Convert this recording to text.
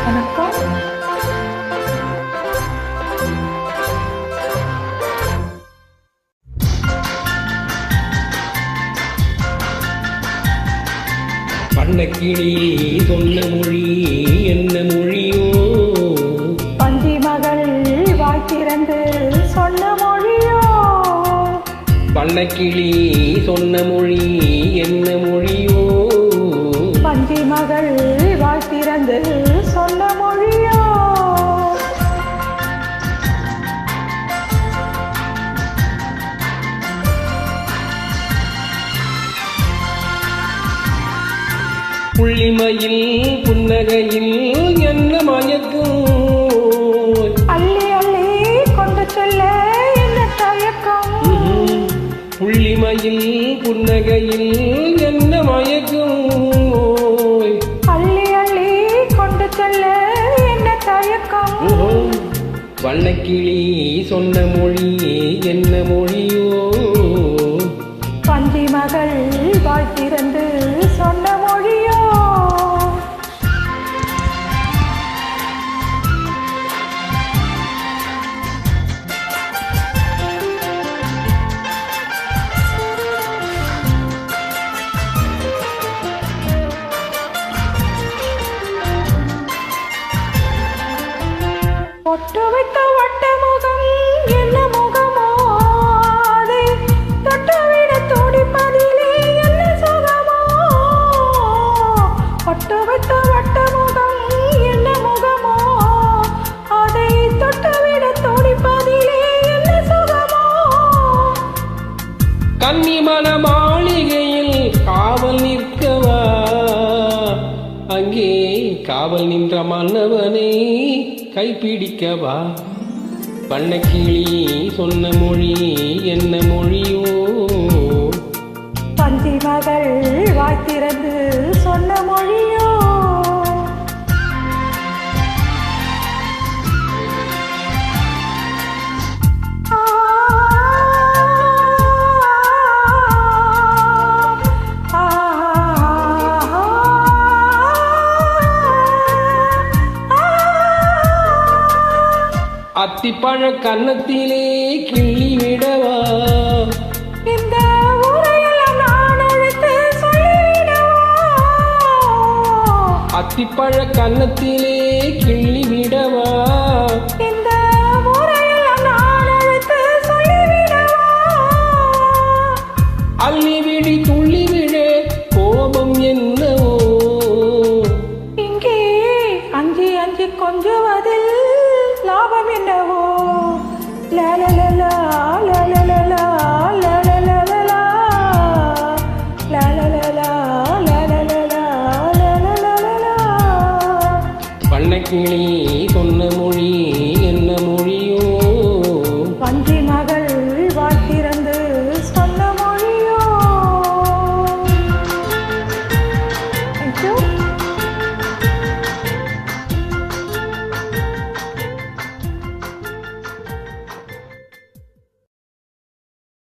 வணக்கம். பண்ணக்கிளி சொன்ன மொழி என்ன மொழியோ? பஞ்சி மகள் வாய்த்திறந்து சொன்ன மொழியோ? பண்ணக்கிளி சொன்ன மொழி என்ன மொழியோ? பஞ்சி மகள் வாய்த்திறந்து சொன்ன மொழியோ? புள்ளிமையில் புன்னகையில் என்ன மயக்கும்? அள்ளி அள்ளி கொண்டு செல்ல என்ன தயக்கம்? புள்ளிமையில் புன்னகையில் என்ன மயக்கும்? அள்ளி அள்ளி கொண்டு செல்ல என்ன தயக்கம்? வண்ணக்கிளி சொன்ன மொழி என்ன மொழியோ? பஞ்சி மகள் வாய்த்திறந்து சொன்ன மொழியோ? பொட்டு வைத்த வட்ட முகம் என்ன முகமோ? அதை தொட்டுவிட துடிப்பதிலே என்ன சுகமோ? பொட்டு வைத்த வட்ட முகம் என்ன முகமோ? அதை தொட்டுவிட துடிப்பதிலே என்ன சுகமோ? கன்னிமன மாளிகையில் காவல் நிற்கவா? அங்கே காவல் நின்ற மன்னவனை கைப்பிடிக்கவா? பண்ணக்கிளி சொன்ன மொழி என்ன மொழியோ? பஞ்சி மகள் வாய்த்திறந்து சொன்ன மொழியோ? அத்திப்பழ கன்னத்திலே கிள்ளி விடவா? இந்த ஊரையெல்லாம் நான் அழைத்து சொல்லிவிடவா? அத்திப்பழ கன்னத்திலே கிள்ளி விடவா? இந்த ஊரையெல்லாம் நான் அழைத்து சொல்லிவிடவா? அள்ளி விடி துள்ளி விட கோபம் என்னவோ? இங்கே அஞ்சி அஞ்சி கொஞ்சுவதில் லாபம் என்னவோ? லாலலலா லாலலலா லாலலலா லாலலலா லாலலலா லாலலலா. பண்ணக்கிளி சொன்ன மொழி என்ன மொழியோ? பஞ்சி மகள் வாய்த்திறந்து சொன்ன மொழியோ? Thank you.